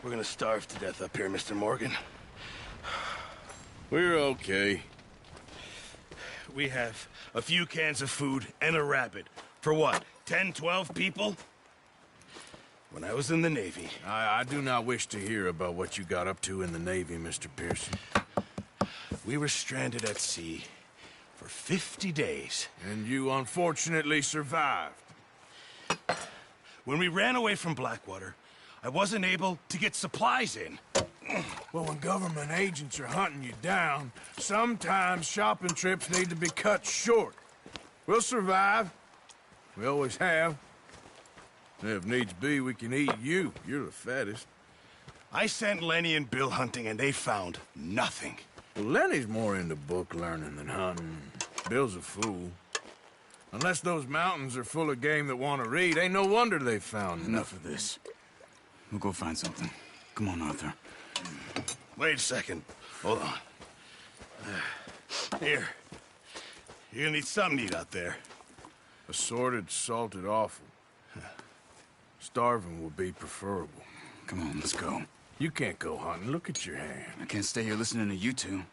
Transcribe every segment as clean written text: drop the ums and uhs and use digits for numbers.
We're gonna starve to death up here, Mr. Morgan. We're okay. We have a few cans of food and a rabbit. For what, 10, 12 people? When I was in the Navy... I do not wish to hear about what you got up to in the Navy, Mr. Pearson. We were stranded at sea for 50 days. And you unfortunately survived. When we ran away from Blackwater, I wasn't able to get supplies in. Well, when government agents are hunting you down, sometimes shopping trips need to be cut short. We'll survive. We always have. If needs be, we can eat you. You're the fattest. I sent Lenny and Bill hunting, and they found nothing. Well, Lenny's more into book learning than hunting. Bill's a fool. Unless those mountains are full of game that want to read, ain't no wonder they found Enough of this. We'll go find something. Come on, Arthur. Wait a second. Hold on. Here. You're gonna need something to eat out there. Assorted, salted offal. Starving would be preferable. Come on, let's go. You can't go hunting. Look at your hand. I can't stay here listening to you two.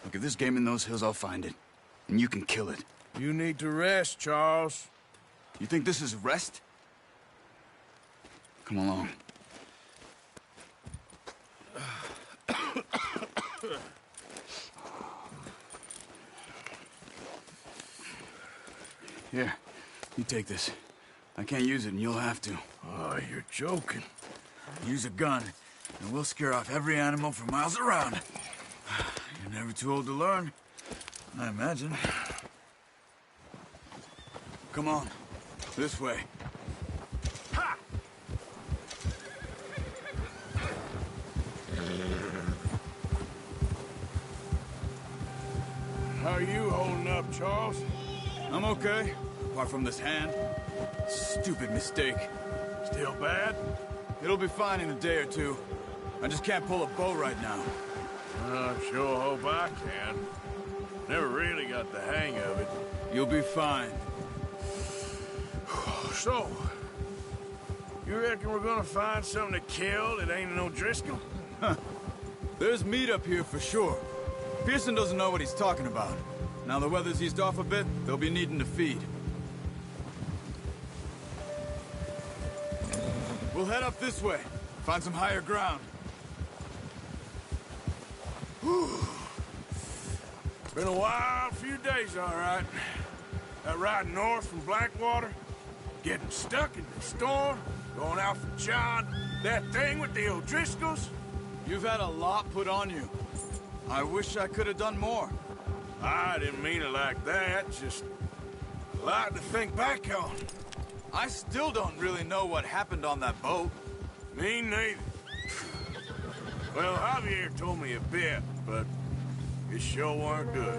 Look, if there's game in those hills, I'll find it. And you can kill it. You need to rest, Charles. You think this is rest? Come along. Here, you take this. I can't use it, and you'll have to. Oh, you're joking. Use a gun, and we'll scare off every animal for miles around. You're never too old to learn, I imagine. Come on, this way. Ha! How are you holding up, Charles? I'm okay, apart from this hand. Stupid mistake. Still bad? It'll be fine in a day or two. I just can't pull a bow right now. I sure hope I can. Never really got the hang of it. You'll be fine. So, you reckon we're gonna find something to kill that ain't no Driscoll? There's meat up here for sure. Pearson doesn't know what he's talking about. Now the weather's eased off a bit, they'll be needing to feed. We'll head up this way. Find some higher ground. Whew. Been a wild few days, all right. That ride north from Blackwater, getting stuck in the storm, going out for John, that thing with the O'Driscolls. You've had a lot put on you. I wish I could have done more. I didn't mean it like that, just a lot to think back on. I still don't really know what happened on that boat. Me neither. Well, Javier told me a bit, but it sure weren't good.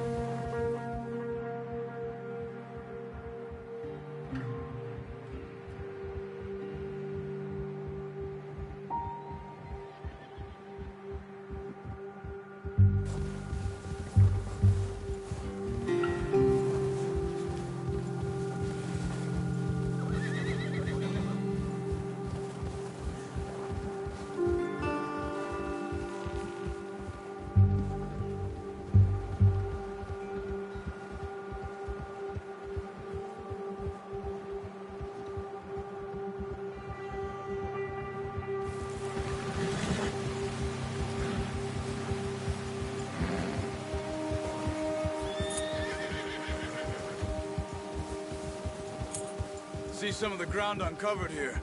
See some of the ground uncovered here.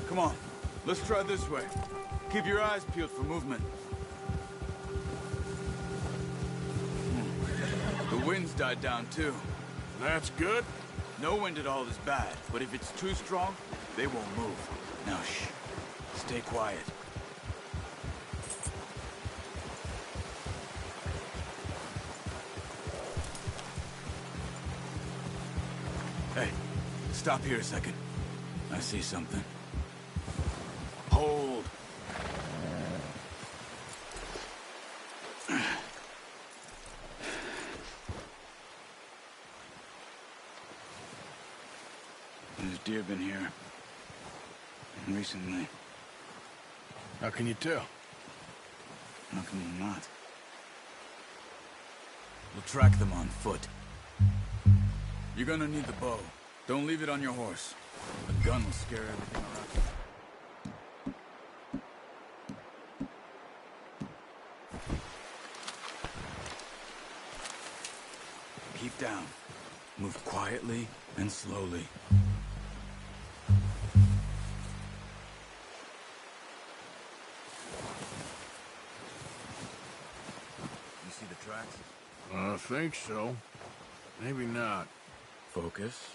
Come on, let's try this way. Keep your eyes peeled for movement. The wind's died down too. That's good. No wind at all is bad, but if it's too strong, they won't move. Now shh, stay quiet. Hey, stop here a second. I see something. Hold. deer been here. And recently. How can you tell? How can you not? We'll track them on foot. You're gonna need the bow. Don't leave it on your horse. A gun will scare everything around. Keep down. Move quietly and slowly. You see the tracks? I think so. Maybe not. Focus.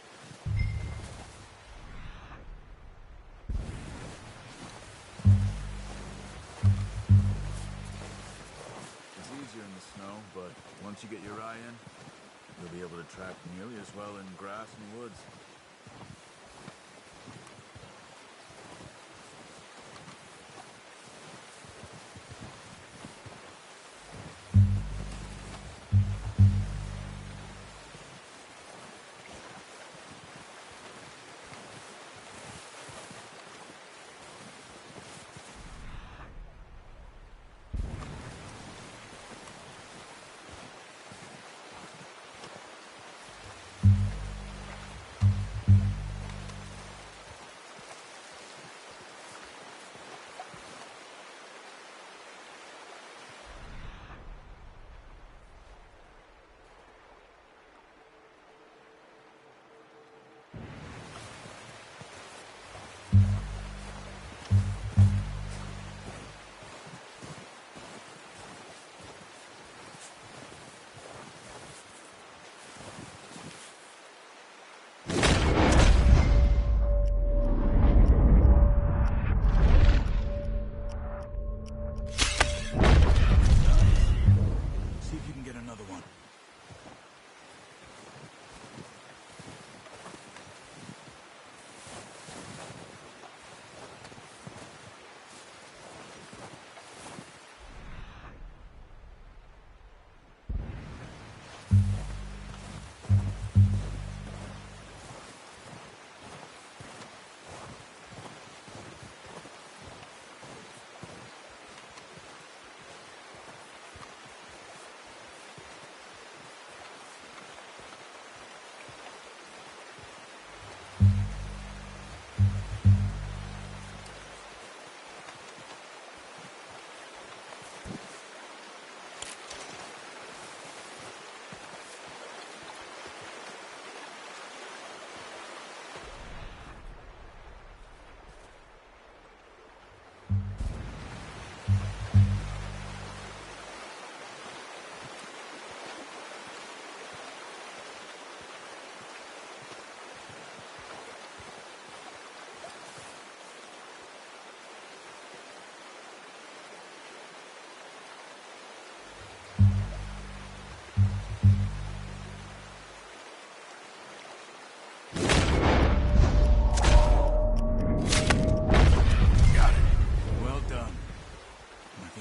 It's easier in the snow, but once you get your eye in, you'll be able to track nearly as well in grass and woods.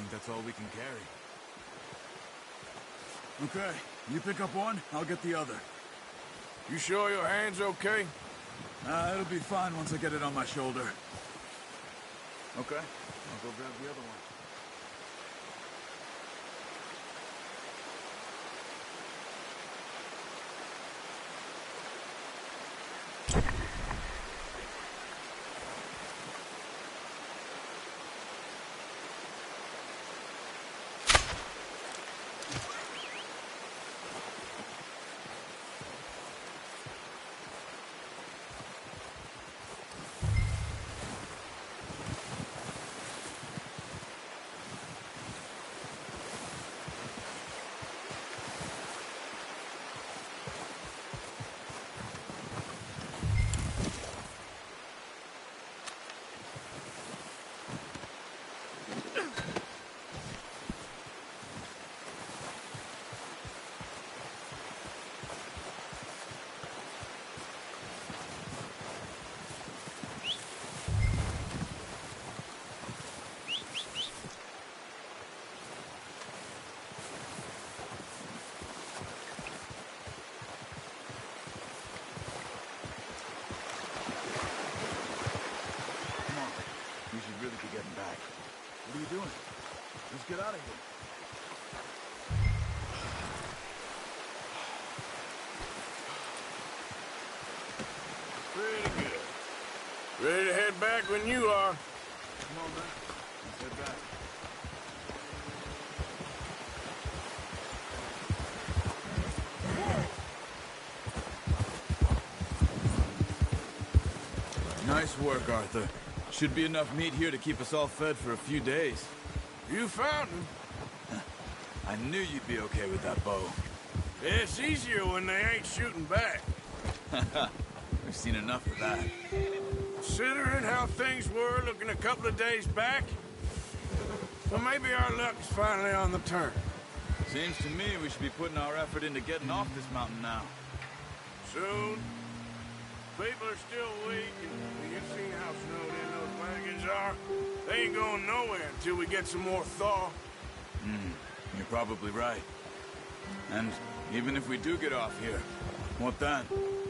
That's all we can carry. Okay, you pick up one, I'll get the other. You sure your hand's okay? It'll be fine once I get it on my shoulder. Okay, I'll go grab the other one. Let's get out of here. Pretty good. Ready to head back when you are. Come on, man. Let's head back. Nice work, Arthur. Should be enough meat here to keep us all fed for a few days. You found him. I knew you'd be okay with that bow. It's easier when they ain't shooting back. We've seen enough of that. Considering how things were looking a couple of days back, well, maybe our luck's finally on the turn. Seems to me we should be putting our effort into getting off this mountain now. Soon. People are still weak, and you've seen how snowed in those wagons are. They ain't going nowhere until we get some more thaw. You're probably right. And even if we do get off here, what then?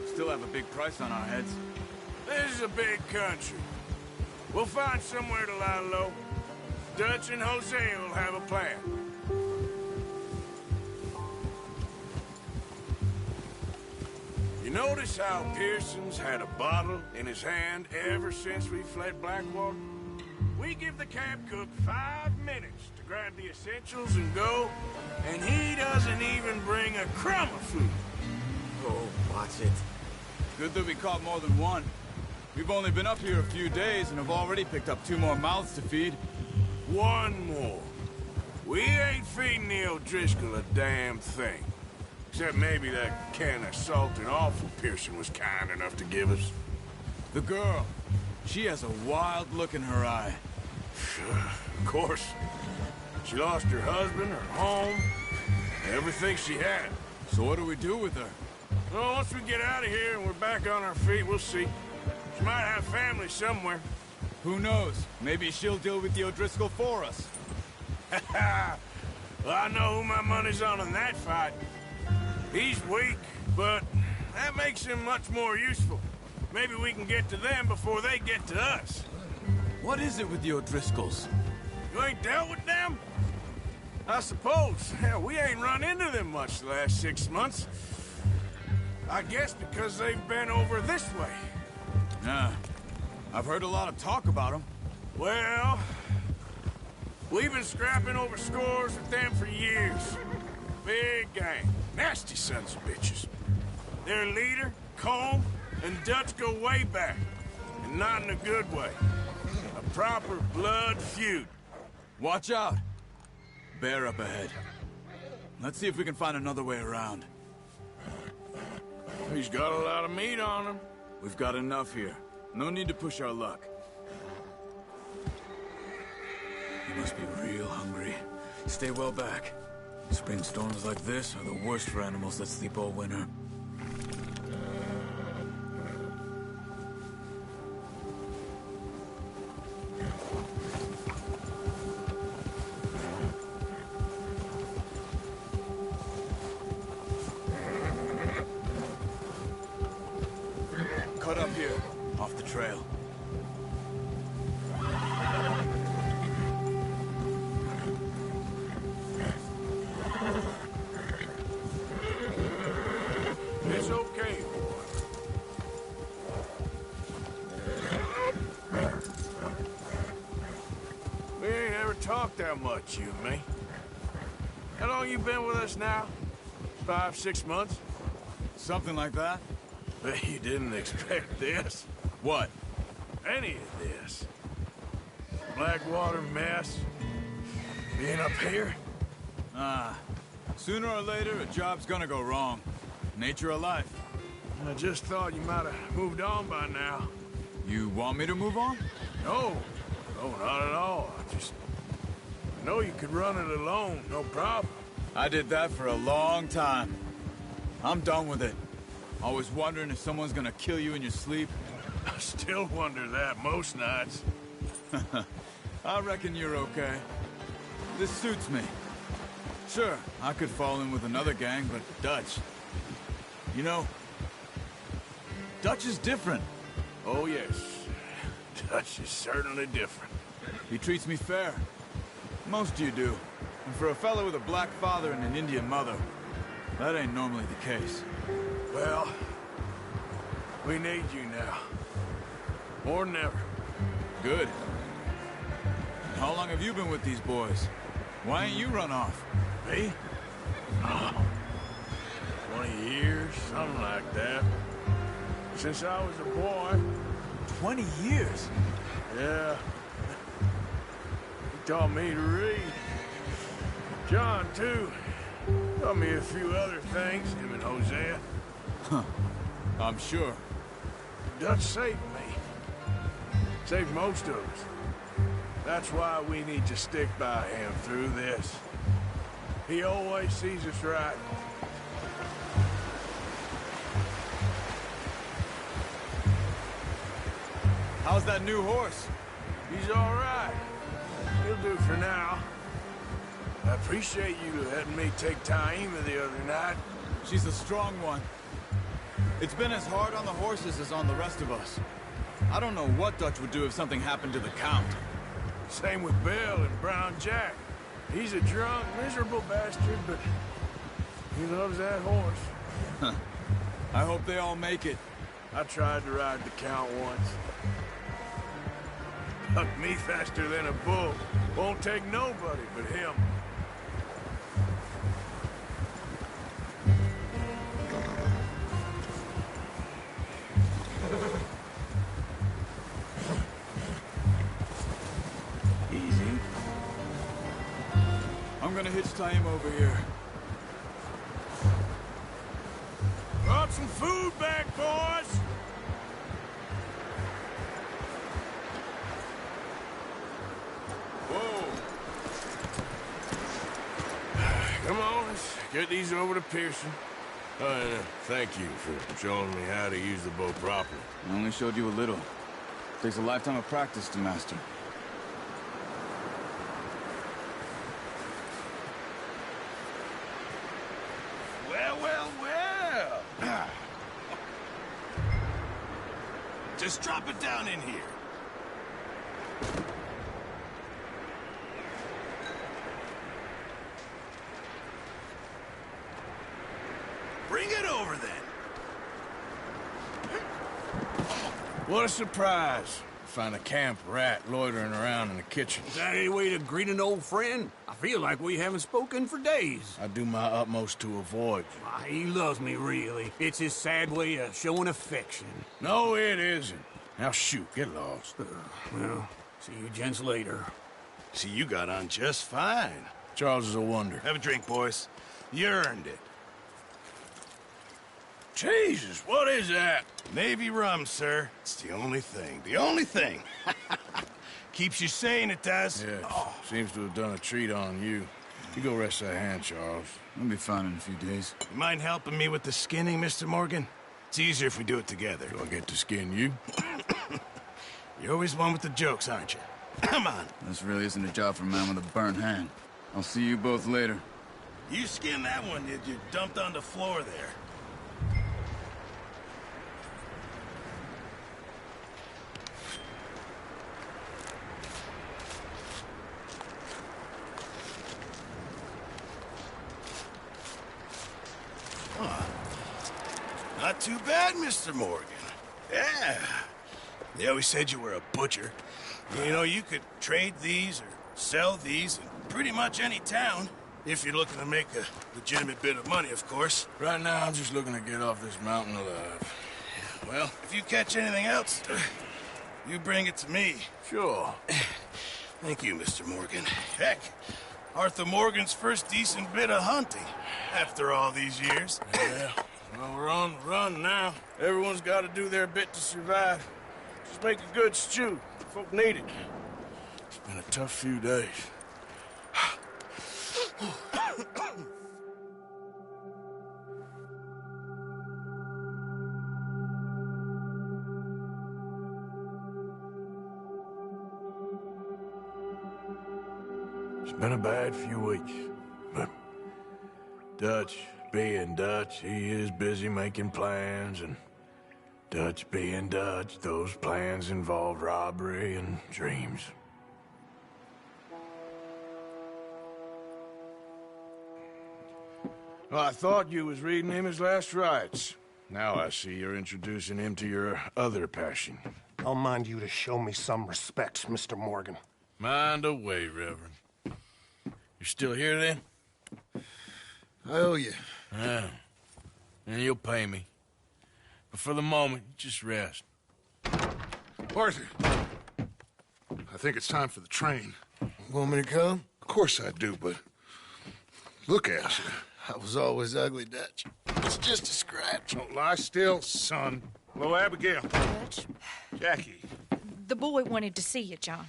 Still have a big price on our heads. This is a big country. We'll find somewhere to lie low. Dutch and Hosea will have a plan. You notice how Pearson's had a bottle in his hand ever since we fled Blackwater? We give the camp cook 5 minutes to grab the essentials and go, and he doesn't even bring a crumb of food. Oh, watch it. Good that we caught more than one. We've only been up here a few days and have already picked up 2 more mouths to feed. One more. We ain't feeding the O'Driscoll a damn thing. Except maybe that can of salted offal Pearson was kind enough to give us. The girl. She has a wild look in her eye. Of course. She lost her husband, her home, everything she had. So what do we do with her? Well, once we get out of here and we're back on our feet, we'll see. She might have family somewhere. Who knows? Maybe she'll deal with the O'Driscoll for us. Well, I know who my money's on in that fight. He's weak, but that makes him much more useful. Maybe we can get to them before they get to us. What is it with the O'Driscolls? You ain't dealt with them? I suppose. Hell, we ain't run into them much the last 6 months. I guess because they've been over this way. Yeah. I've heard a lot of talk about them. Well, we've been scrapping over scores with them for years. Big gang. Nasty sons of bitches. Their leader, Combe, and Dutch go way back. And not in a good way. A proper blood feud. Watch out. Bear up ahead. Let's see if we can find another way around. He's got a lot of meat on him. We've got enough here. No need to push our luck. You must be real hungry. Stay well back. Spring storms like this are the worst for animals that sleep all winter. Cut up here, off the trail. It's okay, boy. We ain't ever talked that much, you and me. How long you been with us now? 5, 6 months? Something like that? Bet you didn't expect this. What? Any of this. Blackwater mess. Being up here. Sooner or later, a job's gonna go wrong. Nature of life. I just thought you might have moved on by now. You want me to move on? No. No, not at all. I know you could run it alone, no problem. I did that for a long time. I'm done with it. Always wondering if someone's gonna kill you in your sleep. I still wonder that most nights. I reckon you're okay. This suits me. Sure, I could fall in with another gang, but Dutch... You know, Dutch is different. Oh, yes. Dutch is certainly different. He treats me fair. Most of you do. And for a fellow with a black father and an Indian mother, that ain't normally the case. Well, we need you now. More than ever. Good. And how long have you been with these boys? Why ain't you run off? Me? Oh, 20 years, something like that. Since I was a boy. 20 years? Yeah. He taught me to read. John, too. Taught me a few other things, him and Hosea. Huh. I'm sure. Dutch saved me. Saved most of us. That's why we need to stick by him through this. He always sees us right. How's that new horse? He's all right. He'll do for now. I appreciate you letting me take Taima the other night. She's a strong one. It's been as hard on the horses as on the rest of us. I don't know what Dutch would do if something happened to the Count. Same with Bill and Brown Jack. He's a drunk, miserable bastard, but he loves that horse. Huh. I hope they all make it. I tried to ride the Count once. Bucked me faster than a bull. Won't take nobody but him. Easy. I'm gonna hitch Taima over here. Brought some food back, boys! Whoa! Come on, let's get these over to Pearson. Thank you for showing me how to use the boat properly. I only showed you a little. Takes a lifetime of practice to master. Well. Just drop it down in here. Bring it over then. What a surprise. Find a camp rat loitering around in the kitchen. Is that any way to greet an old friend? I feel like we haven't spoken for days. I do my utmost to avoid you. Why, he loves me, really. It's his sad way of showing affection. No, it isn't. Now shoot, get lost. Well, see you gents later. See, you got on just fine. Charles is a wonder. Have a drink, boys. You earned it. Jesus, what is that? Navy rum, sir. It's the only thing. The only thing. Keeps you sane, it does. Yes, seems to have done a treat on you. You go rest that hand, Charles. I'll be fine in a few days. You mind helping me with the skinning, Mr. Morgan? It's easier if we do it together. Do I get to skin you? You're always one with the jokes, aren't you? Come on. This really isn't a job for a man with a burnt hand. I'll see you both later. You skinned that one you dumped on the floor there. Not too bad, Mr. Morgan. Yeah. They always said you were a butcher. You know, you could trade these or sell these in pretty much any town. If you're looking to make a legitimate bit of money, of course. Right now, I'm just looking to get off this mountain alive. Well, if you catch anything else, you bring it to me. Sure. Thank you, Mr. Morgan. Heck, Arthur Morgan's first decent bit of hunting after all these years. Yeah. Well, we're on the run now. Everyone's got to do their bit to survive. Just make a good stew. Folk need it. It's been a tough few days. It's been a bad few weeks, but Dutch being Dutch, he is busy making plans, and Dutch being Dutch, those plans involve robbery and dreams. Well, I thought you was reading him his last rites. Now I see you're introducing him to your other passion. I'll mind you to show me some respect, Mr. Morgan. Mind away, Reverend. You still here, then? I owe you. Yeah. And you'll pay me. But for the moment, just rest. Arthur, I think it's time for the train. Want me to come? Of course I do, but look at you. I was always ugly, Dutch. It's just a scratch. Don't lie still, son. Hello, Abigail. Dutch, Jackie. the boy wanted to see you, John.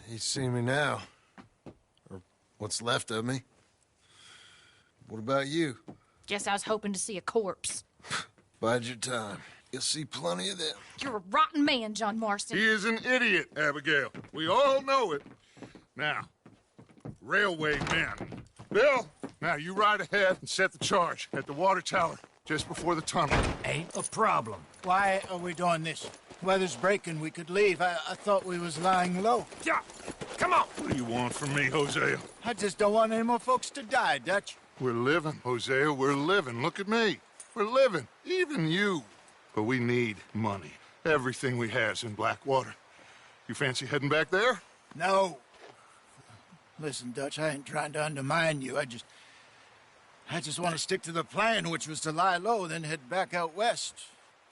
He's seen me now. Or what's left of me. What about you? Guess I was hoping to see a corpse. Bide your time. You'll see plenty of them. You're a rotten man, John Marston. He is an idiot, Abigail. We all know it. Now, railway men. Bill, now you ride ahead and set the charge at the water tower just before the tunnel. Ain't a problem. Why are we doing this? Weather's breaking, we could leave. I thought we was lying low. Yeah, come on. What do you want from me, Hosea? I just don't want any more folks to die, Dutch. We're living, Hosea, we're living. Look at me. We're living, even you. But we need money. Everything we has in Blackwater. You fancy heading back there? No. Listen, Dutch, I ain't trying to undermine you. I just want to stick to the plan, which was to lie low, then head back out west.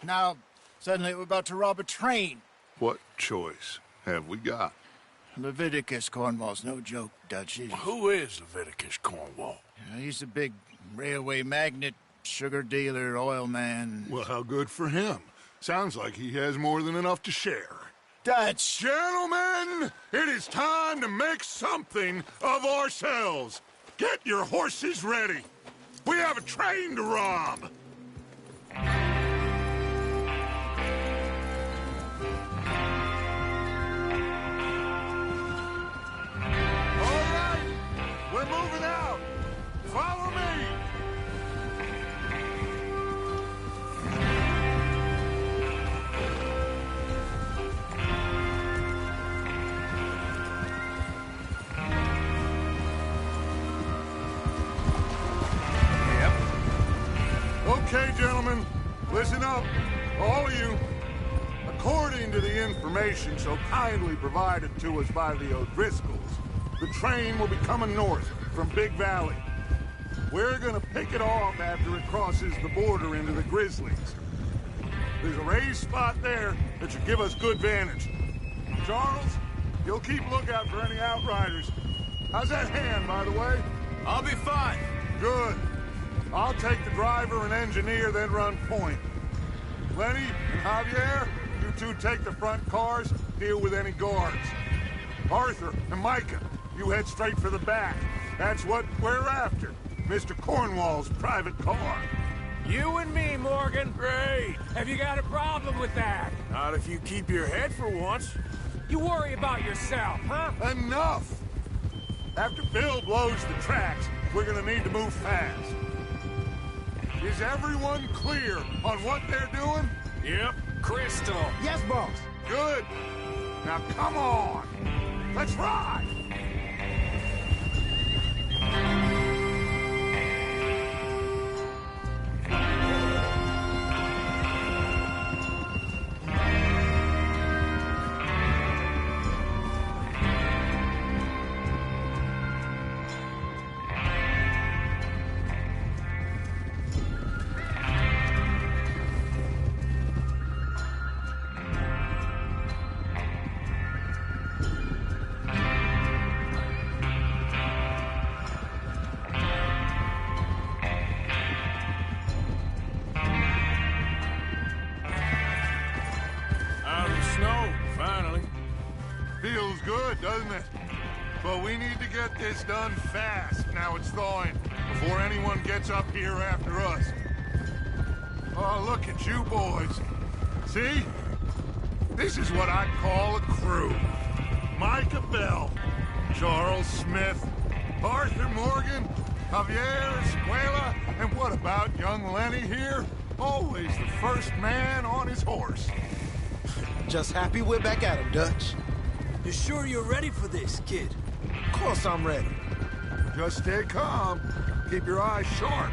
Now, suddenly we're about to rob a train. What choice have we got? Leviticus Cornwall's no joke, Dutch. Who is Leviticus Cornwall? He's a big railway magnate, sugar dealer, oil man. Well, how good for him. Sounds like he has more than enough to share. Dutch! Gentlemen, it is time to make something of ourselves. Get your horses ready. We have a train to rob. All right, we're moving out. Follow me. Okay, gentlemen, listen up, all of you. According to the information so kindly provided to us by the O'Driscolls, the train will be coming north from Big Valley. We're gonna pick it off after it crosses the border into the Grizzlies. There's a raised spot there that should give us good vantage. Charles, you'll keep lookout for any outriders. How's that hand, by the way? I'll be fine. Good. I'll take the driver and engineer, then run point. Lenny and Javier, you two take the front cars, deal with any guards. Arthur and Micah, you head straight for the back. That's what we're after. Mr. Cornwall's private car. You and me, Morgan. Great. Have you got a problem with that? Not if you keep your head for once. You worry about yourself, huh? Enough! After Bill blows the tracks, we're gonna need to move fast. Is everyone clear on what they're doing? Yep. Crystal. Yes, boss. Good. Now come on. Let's ride. Out of the snow, finally. Feels good, doesn't it? But we need to get this done fast, now it's thawing, before anyone gets up here after us. Oh, look at you boys. See? This is what I call a crew. Micah Bell, Charles Smith, Arthur Morgan, Javier Escuela, and what about young Lenny here? Always the first man on his horse. Just happy we're back at him, Dutch. You sure you're ready for this, kid? Of course I'm ready. Just stay calm. Keep your eyes sharp.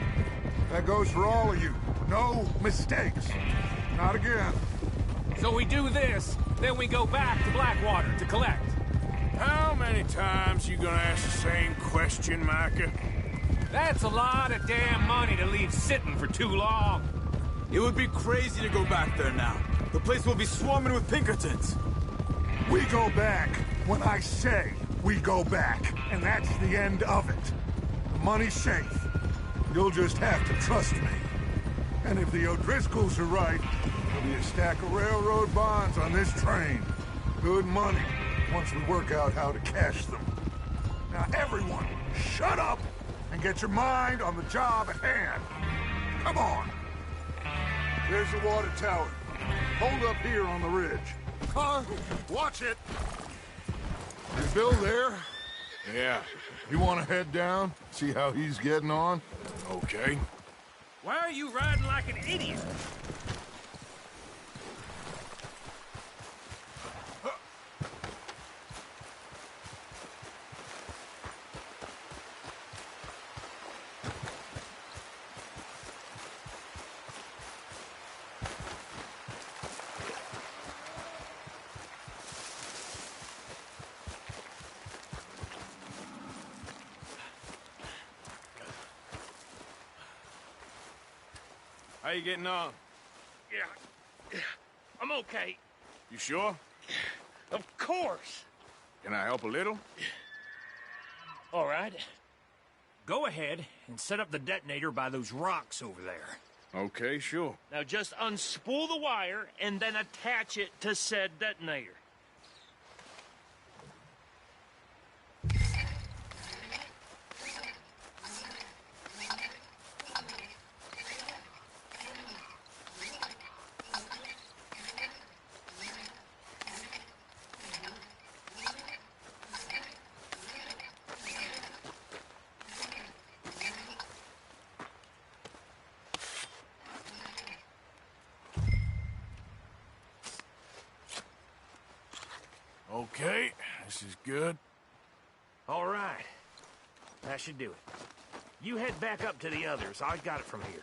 That goes for all of you. No mistakes. Not again. So we do this, then we go back to Blackwater to collect. How many times you gonna ask the same question, Micah? That's a lot of damn money to leave sitting for too long. It would be crazy to go back there now. The place will be swarming with Pinkertons. We go back when I say we go back, and that's the end of it. The money's safe. You'll just have to trust me. And if the O'Driscolls are right, there'll be a stack of railroad bonds on this train. Good money, once we work out how to cash them. Now everyone, shut up and get your mind on the job at hand. Come on. There's the water tower. Hold up here on the ridge. Huh? Watch it. Is Bill there? Yeah. You want to head down? See how he's getting on? Okay. Why are you riding like an idiot? How you getting on? Yeah, I'm okay. You sure? Of course. Can I help a little? All right. Go ahead and set up the detonator by those rocks over there. Okay, sure. Now just unspool the wire and then attach it to said detonator. Okay, this is good. All right. That should do it. You head back up to the others. I got it from here.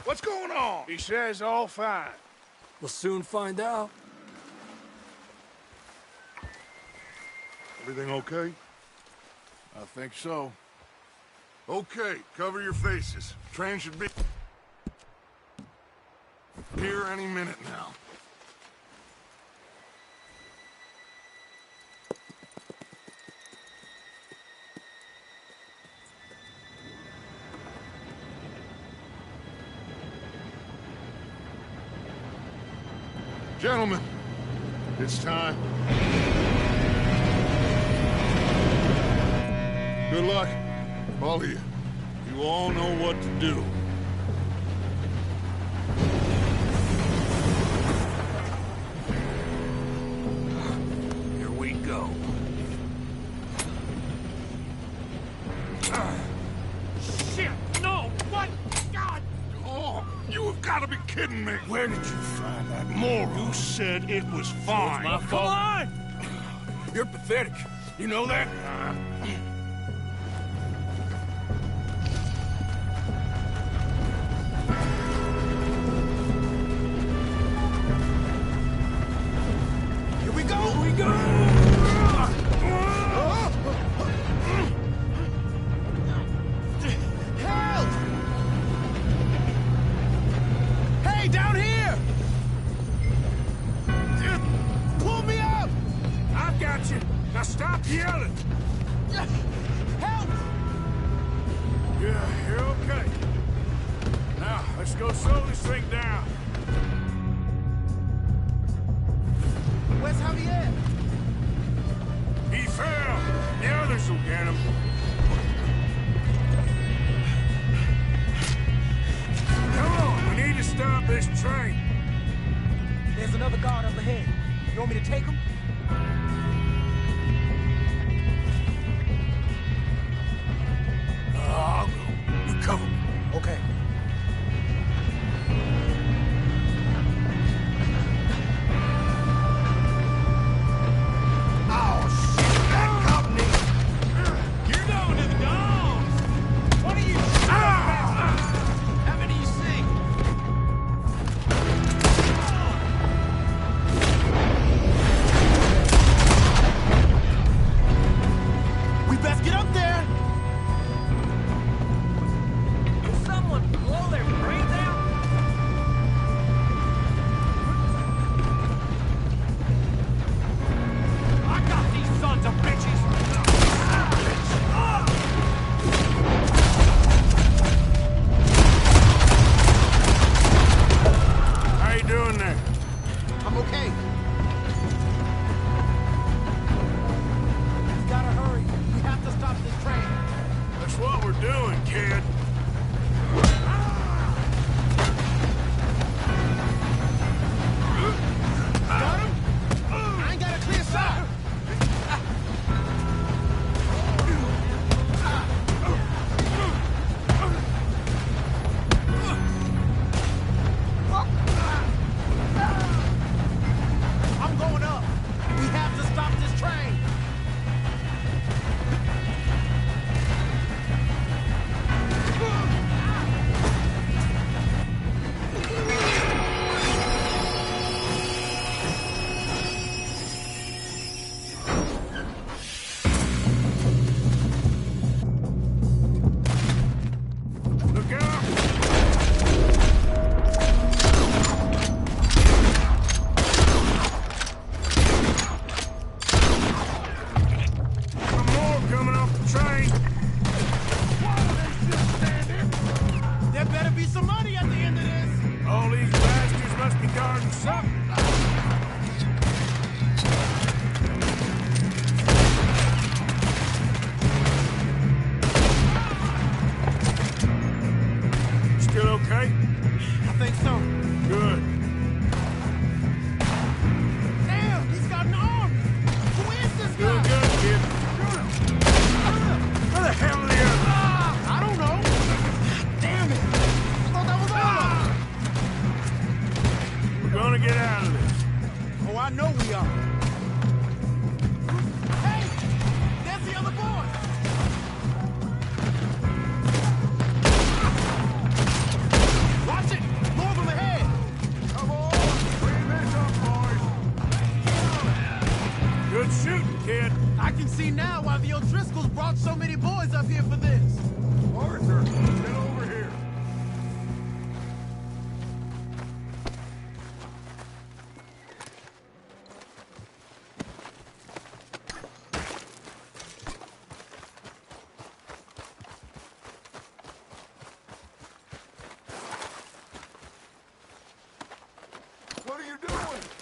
What's going on? He says all fine. We'll soon find out. Everything okay? I think so. Okay, cover your faces. Train should be here any minute now. Gentlemen, it's time. Good luck, all of you. You all know what to do. Here we go. Shit! No! What? God! Oh, you have got to be kidding me. Where did you find that moron? You said it was fine. My fault. Come on! You're pathetic. You know that? Here we go! Here we go! Help! You're okay. Now, let's go slow this thing down. Where's Javier? He fell. The others will get him. Come on, we need to stop this train. There's another guard up ahead. You want me to take him? I'll go. You cover me. Okay.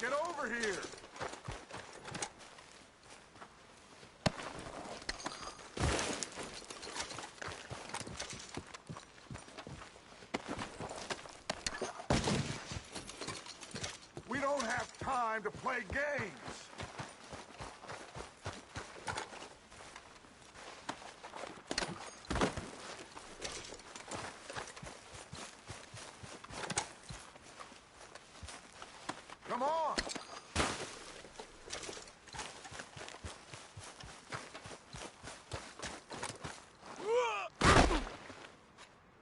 Get over here! We don't have time to play games! Come on!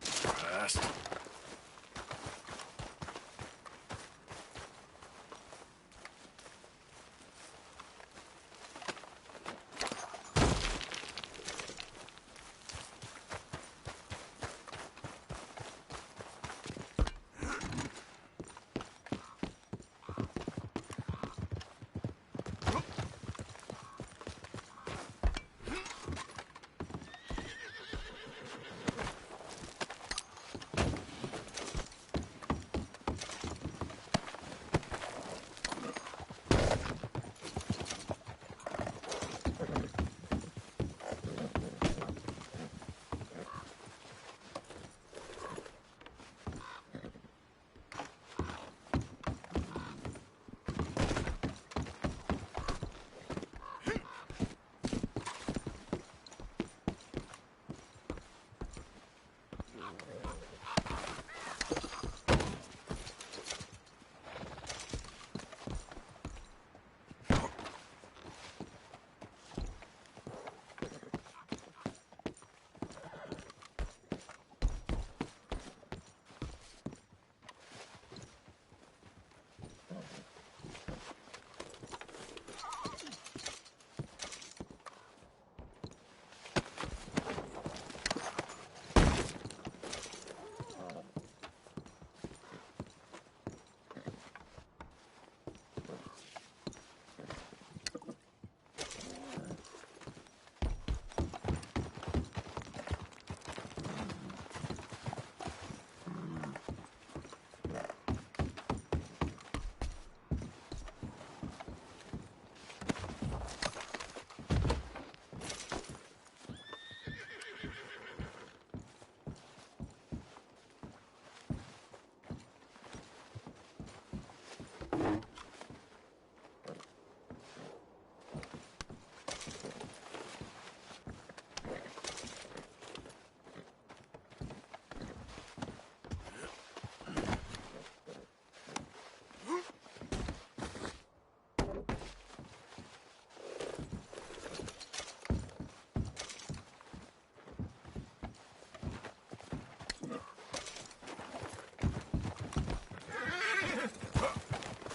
Fast.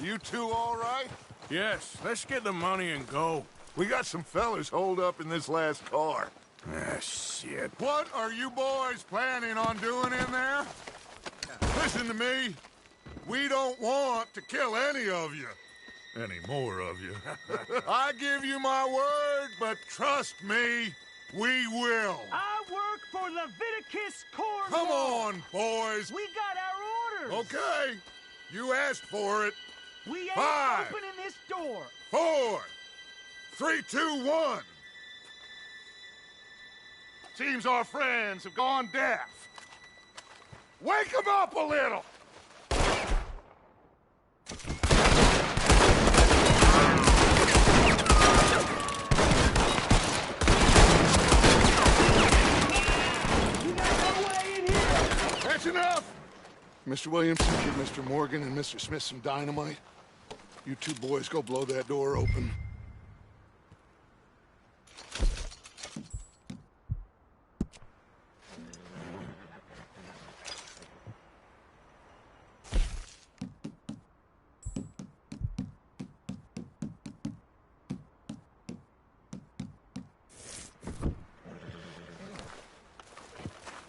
You two all right? Yes, let's get the money and go. We got some fellas holed up in this last car. Ah, shit. What are you boys planning on doing in there? Listen to me. We don't want to kill any of you. Any more of you. I give you my word, but trust me, we will. I work for Leviticus Corps. Come on, boys. We got our orders. Okay. You asked for it. We ain't 5, opening this door. 4, 3, 2, 1. Seems our friends have gone deaf. Wake them up a little. That's enough! Mr. Williamson, give Mr. Morgan and Mr. Smith some dynamite. You two boys go blow that door open.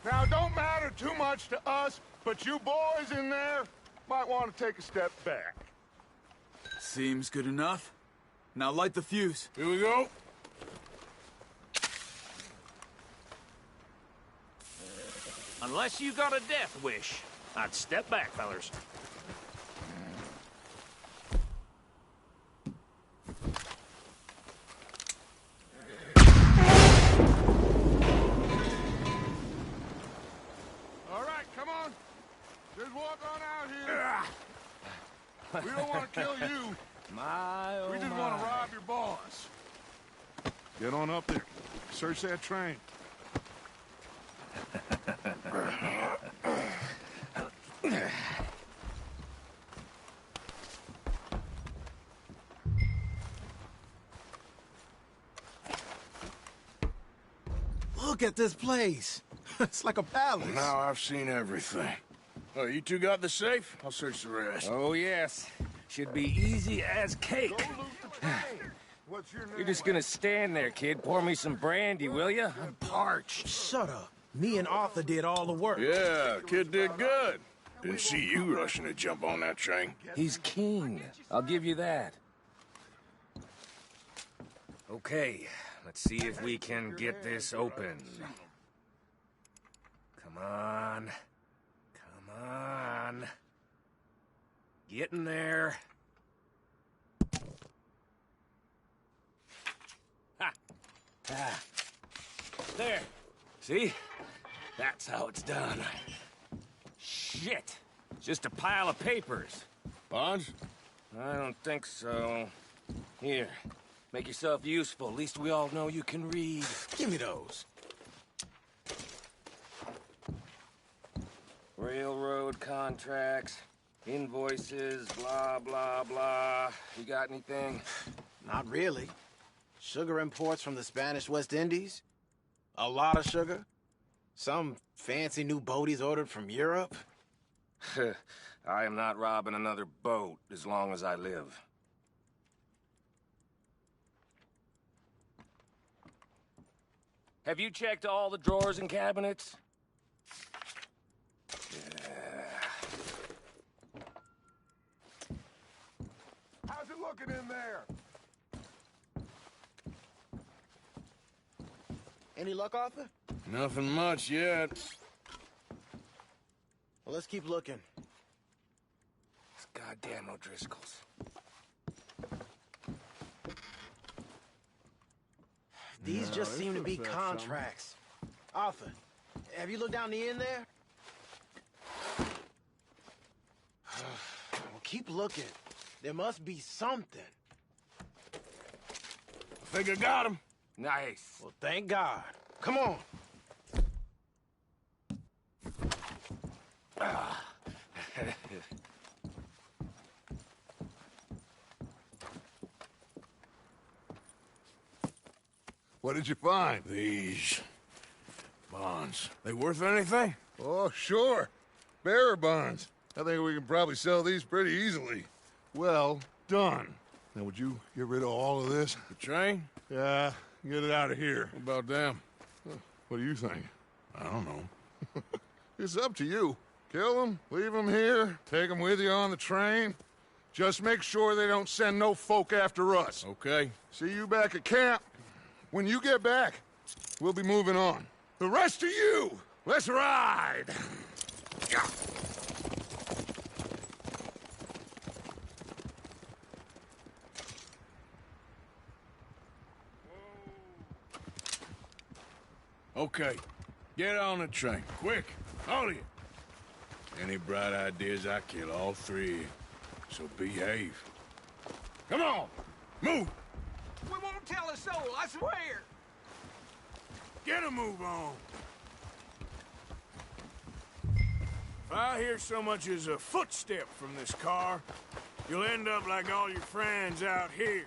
Now, it don't matter too much to us, but you boys in there might want to take a step back. Seems good enough. Now light the fuse. Here we go. Unless you got a death wish, I'd step back, fellers. All right, come on. Just walk on out here. We don't want to kill you. My, oh We just my. want to rob your boss. Get on up there. Search that train. Look at this place. It's like a palace. Now I've seen everything. Oh, you two got the safe? I'll search the rest. Oh, yes. Should be easy as cake. Go loot the train. What's your name? You're just gonna stand there, kid. Pour me some brandy, will you? I'm parched. Shut up. Me and Arthur did all the work. Yeah, kid did good. Didn't see you rushing to jump on that train. He's king. I'll give you that. Okay, let's see if we can get this open. Come on. Come on. Get in there. Ha! Ah. There. See? That's how it's done. Shit! Just a pile of papers. Bonds? I don't think so. Here, make yourself useful. At least we all know you can read. Give me those. Railroad contracts, invoices, blah, blah, blah. You got anything? Not really. Sugar imports from the Spanish West Indies. A lot of sugar. Some fancy new boat he's ordered from Europe. I am not robbing another boat as long as I live. Have you checked all the drawers and cabinets? How's it looking in there? Any luck, Arthur? Nothing much yet. Well, let's keep looking. It's goddamn O'Driscoll's. These just this seem to looks be like contracts. Arthur, have you looked down the end there? Well, keep looking. There must be something. I think I got him. Nice. Well, thank God. Come on. What did you find? These bonds. They worth anything? Oh, sure. Bearer bonds. I think we can probably sell these pretty easily. Well done. Now, would you get rid of all of this? The train? Yeah, get it out of here. What about them? What do you think? I don't know. It's up to you. Kill them, leave them here, take them with you on the train. Just make sure they don't send no folk after us. Okay. See you back at camp. When you get back, we'll be moving on. The rest of you, let's ride! Okay. Get on the train. Quick. All of you. Any bright ideas, I kill all three. So behave. Come on! Move! We won't tell a soul, I swear! Get a move on! If I hear so much as a footstep from this car, you'll end up like all your friends out here.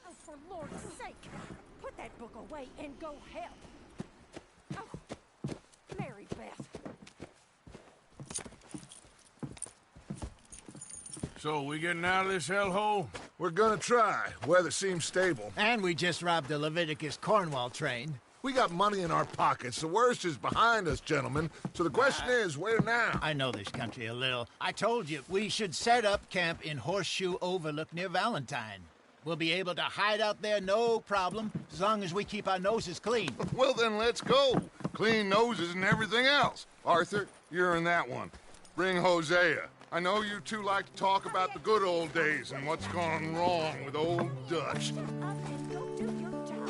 Oh, for Lord's sake, put that book away and go help. Oh, Mary Beth. So, we getting out of this hellhole? We're gonna try. Weather seems stable. And we just robbed the Leviticus Cornwall train. We got money in our pockets. The worst is behind us, gentlemen. So the question is, where now? I know this country a little. I told you, we should set up camp in Horseshoe Overlook near Valentine. We'll be able to hide out there, no problem, as long as we keep our noses clean. Well, then let's go. Clean noses and everything else. Arthur, you're in that one. Bring Hosea. I know you two like to talk about the good old days and what's gone wrong with old Dutch. Shut up and go do your job.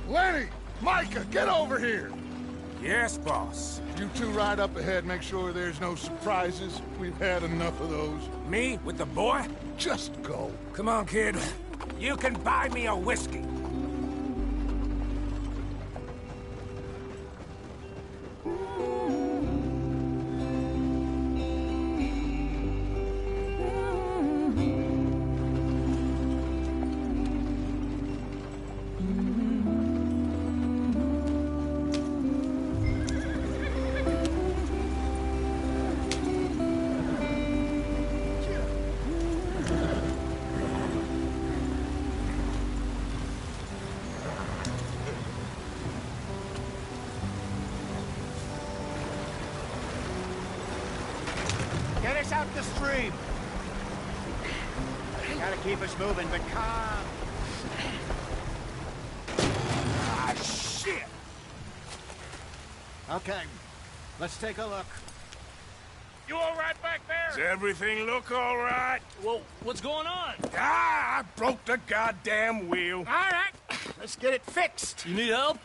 Lenny! Micah, get over here! Yes, boss. You two ride up ahead, make sure there's no surprises. We've had enough of those. Me with the boy? Just go. Come on, kid. You can buy me a whiskey. Get us out the stream. Gotta keep us moving, but calm. Ah, shit! Okay, let's take a look. You all right back there? Does everything look all right? Well, what's going on? Ah, I broke the goddamn wheel. All right, let's get it fixed. You need help?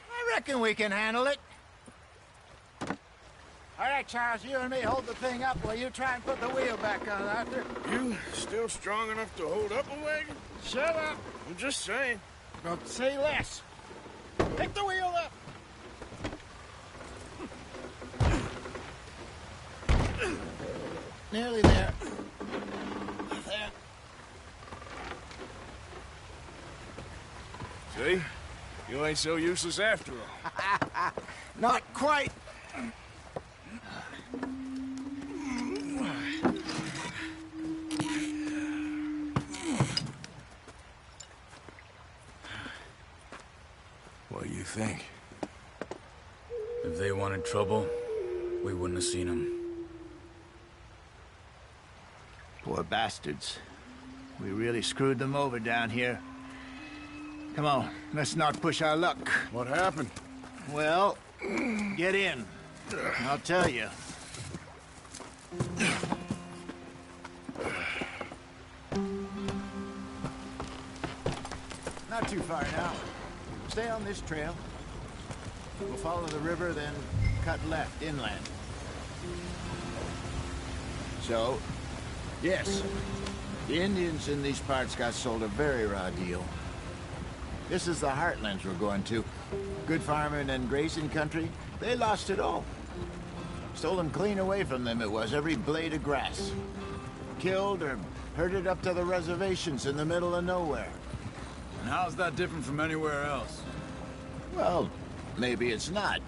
I reckon we can handle it. All right, Charles, you and me hold the thing up while you try and put the wheel back on, Arthur. You still strong enough to hold up a wagon? Shut up. I'm just saying. Don't say less. Pick the wheel up. Nearly there. There. See? You ain't so useless after all. Not quite. What do you think? If they wanted trouble, we wouldn't have seen them. Poor bastards. We really screwed them over down here. Come on, let's not push our luck. What happened? Well, get in. I'll tell you. Not too far now. Stay on this trail. We'll follow the river, then cut left inland. So, yes, the Indians in these parts got sold a very raw deal. This is the heartlands we're going to. Good farming and grazing country, they lost it all. Stolen clean away from them it was, every blade of grass. Killed or herded up to the reservations in the middle of nowhere. And how's that different from anywhere else? Well, maybe it's not.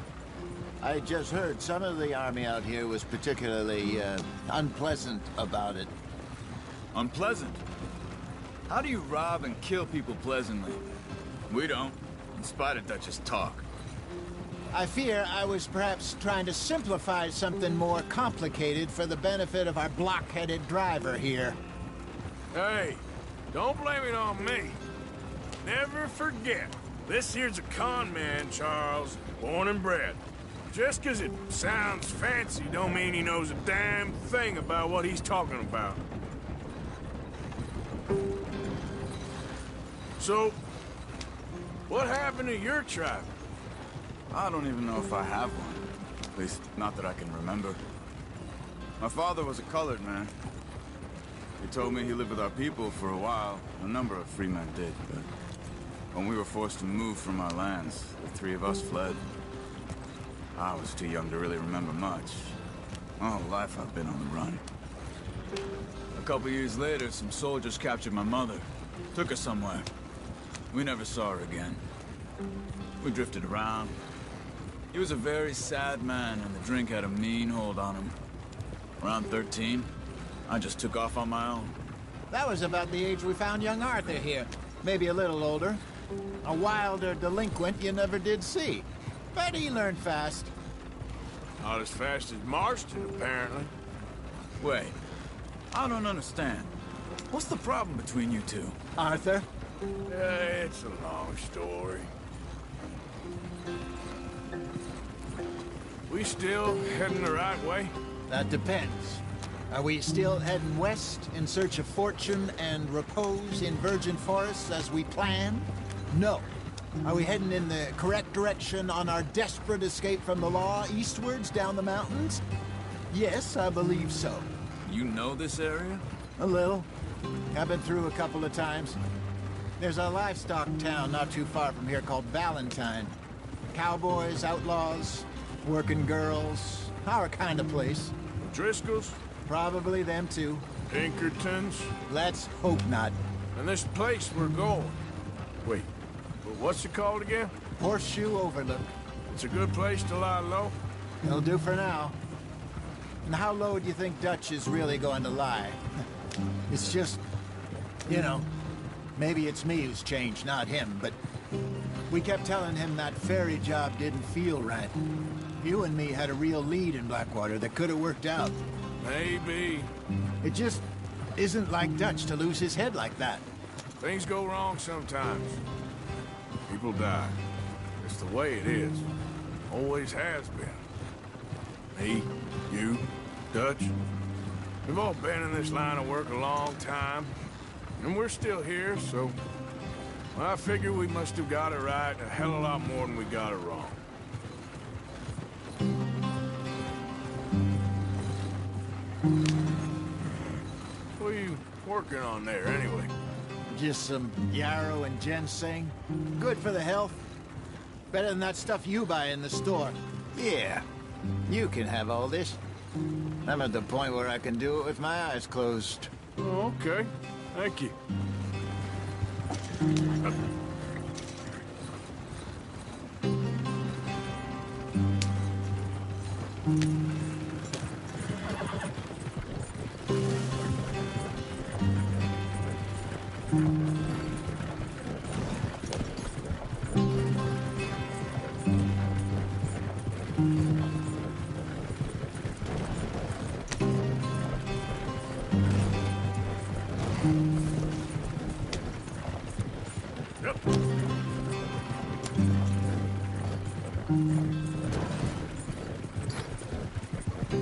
I just heard some of the army out here was particularly, unpleasant about it. Unpleasant? How do you rob and kill people pleasantly? We don't, in spite of Dutch's talk. I fear I was perhaps trying to simplify something more complicated for the benefit of our block-headed driver here. Hey, don't blame it on me. Never forget, this here's a con man, Charles, born and bred. Just 'cause it sounds fancy don't mean he knows a damn thing about what he's talking about. So, what happened to your tribe? I don't even know if I have one. At least, not that I can remember. My father was a colored man. He told me he lived with our people for a while. A number of free men did, but when we were forced to move from our lands, the three of us fled. I was too young to really remember much. My whole life I've been on the run. A couple years later, some soldiers captured my mother. Took her somewhere. We never saw her again. We drifted around. He was a very sad man, and the drink had a mean hold on him. Around 13, I just took off on my own. That was about the age we found young Arthur here. Maybe a little older. A wilder delinquent you never did see. But he learned fast. Not as fast as Marston, apparently. Wait, I don't understand. What's the problem between you two? Arthur? It's a long story. We still heading the right way? That depends. Are we still heading west in search of fortune and repose in virgin forests as we planned? No. Are we heading in the correct direction on our desperate escape from the law eastwards down the mountains? Yes, I believe so. You know this area? A little. I've been through a couple of times. There's a livestock town not too far from here called Valentine. Cowboys, outlaws, working girls, our kind of place. Driscolls? Probably them too. Pinkertons? Let's hope not. And this place we're going. Wait, what's it called again? Horseshoe Overlook. It's a good place to lie low? It'll do for now. And how low do you think Dutch is really going to lie? It's just, you know, maybe it's me who's changed, not him, but we kept telling him that ferry job didn't feel right. You and me had a real lead in Blackwater that could have worked out. Maybe. It just isn't like Dutch to lose his head like that. Things go wrong sometimes. People die. It's the way it is. Always has been. Me, you, Dutch. We've all been in this line of work a long time. And we're still here, so... well, I figure we must have got it right a hell of a lot more than we got it wrong. What are you working on there, anyway? Just some yarrow and ginseng. Good for the health. Better than that stuff you buy in the store. Yeah, you can have all this. I'm at the point where I can do it with my eyes closed. Oh, okay. Thank you.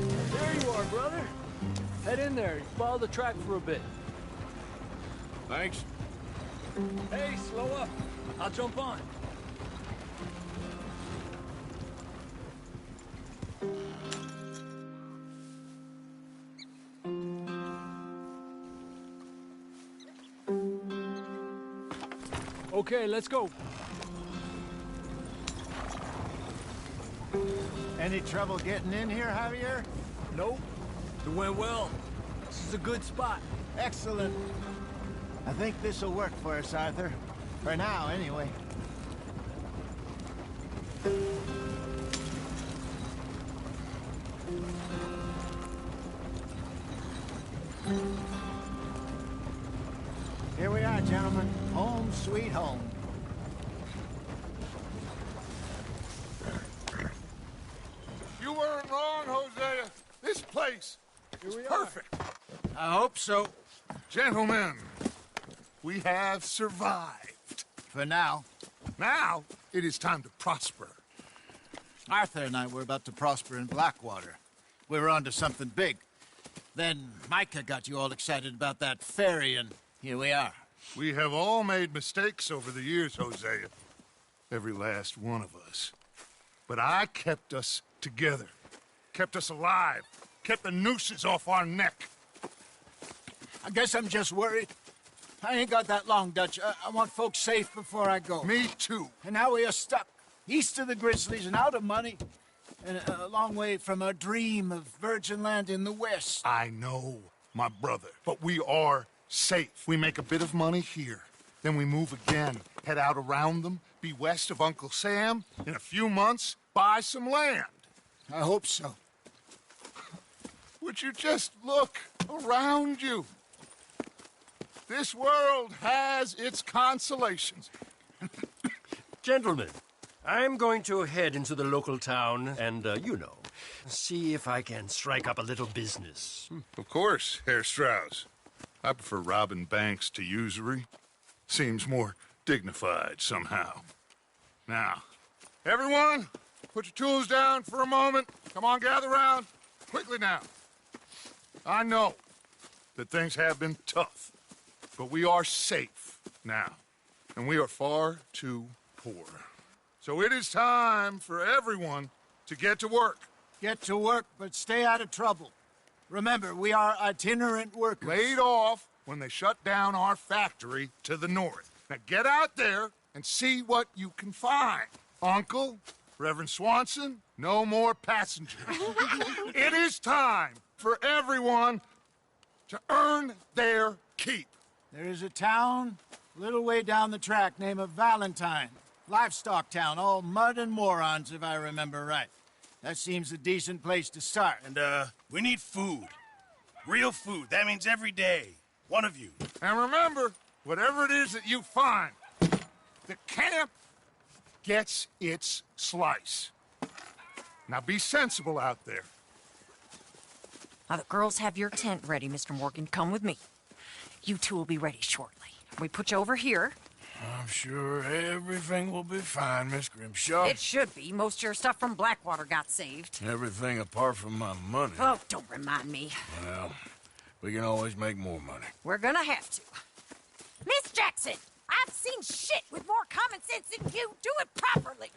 There you are, brother. Head in there. Follow the track for a bit. Thanks. Hey, slow up. I'll jump on. Okay, let's go. Any trouble getting in here, Javier? Nope. It went well. This is a good spot. Excellent. I think this'll work for us, Arthur. For now, anyway. Here we are, gentlemen. Home sweet home. You weren't wrong, Hosea. This place is perfect. I hope so. Gentlemen, we have survived. For now. Now, it is time to prosper. Arthur and I were about to prosper in Blackwater. We were onto something big. Then Micah got you all excited about that ferry, and here we are. We have all made mistakes over the years, Hosea. Every last one of us. But I kept us together. Kept us alive. Kept the nooses off our neck. I guess I'm just worried. I ain't got that long, Dutch. I want folks safe before I go. Me too. And now we are stuck. East of the Grizzlies and out of money. And a long way from our dream of virgin land in the west. I know, my brother. But we are safe. We make a bit of money here. Then we move again. Head out around them. Be west of Uncle Sam. In a few months, buy some land. I hope so. Would you just look around you? This world has its consolations. Gentlemen, I'm going to head into the local town and, see if I can strike up a little business. Of course, Herr Strauss. I prefer robbing banks to usury. Seems more dignified somehow. Now, everyone, put your tools down for a moment. Come on, gather round. Quickly now. I know that things have been tough, but we are safe now, and we are far too poor. So it is time for everyone to get to work. Get to work, but stay out of trouble. Remember, we are itinerant workers. Laid off when they shut down our factory to the north. Now get out there and see what you can find. Uncle, Reverend Swanson, no more passengers. It is time for everyone to earn their keep. There is a town a little way down the track named Valentine. Livestock town, all mud and morons, if I remember right. That seems a decent place to start. And, we need food. Real food. That means every day. One of you. And remember, whatever it is that you find, the camp gets its slice. Now be sensible out there. Now, the girls have your tent ready, Mr. Morgan. Come with me. You two will be ready shortly. We put you over here. I'm sure everything will be fine, Miss Grimshaw. It should be. Most of your stuff from Blackwater got saved. Everything apart from my money. Oh, don't remind me. Well, we can always make more money. We're gonna have to. Miss Jackson, I've seen shit with more common sense than you. Do it properly.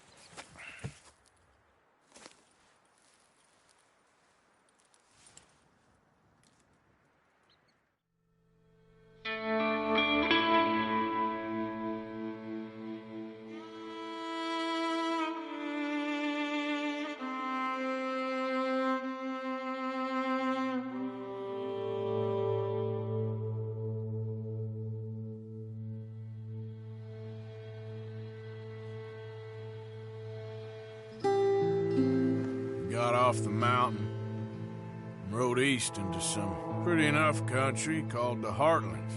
Got off the mountain and rode east into some pretty enough country called the Heartlands.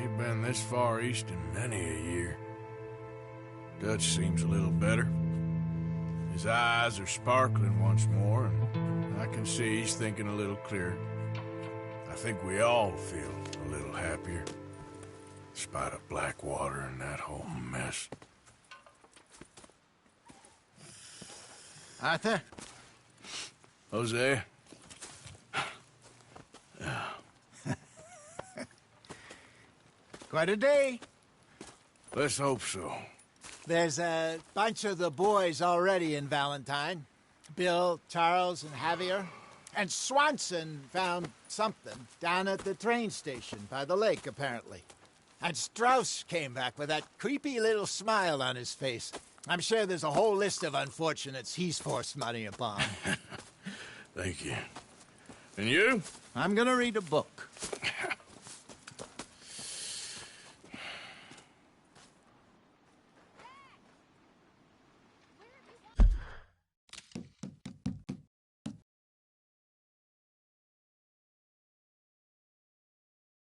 Ain't been this far east in many a year. Dutch seems a little better. His eyes are sparkling once more, and I can see he's thinking a little clearer. I think we all feel a little happier, in spite of Blackwater and that whole mess. Arthur? Jose? Quite a day. Let's hope so. There's a bunch of the boys already in Valentine. Bill, Charles, and Javier. And Swanson found something down at the train station by the lake, apparently. And Strauss came back with that creepy little smile on his face. I'm sure there's a whole list of unfortunates he's forced money upon. Thank you. And you? I'm gonna read a book.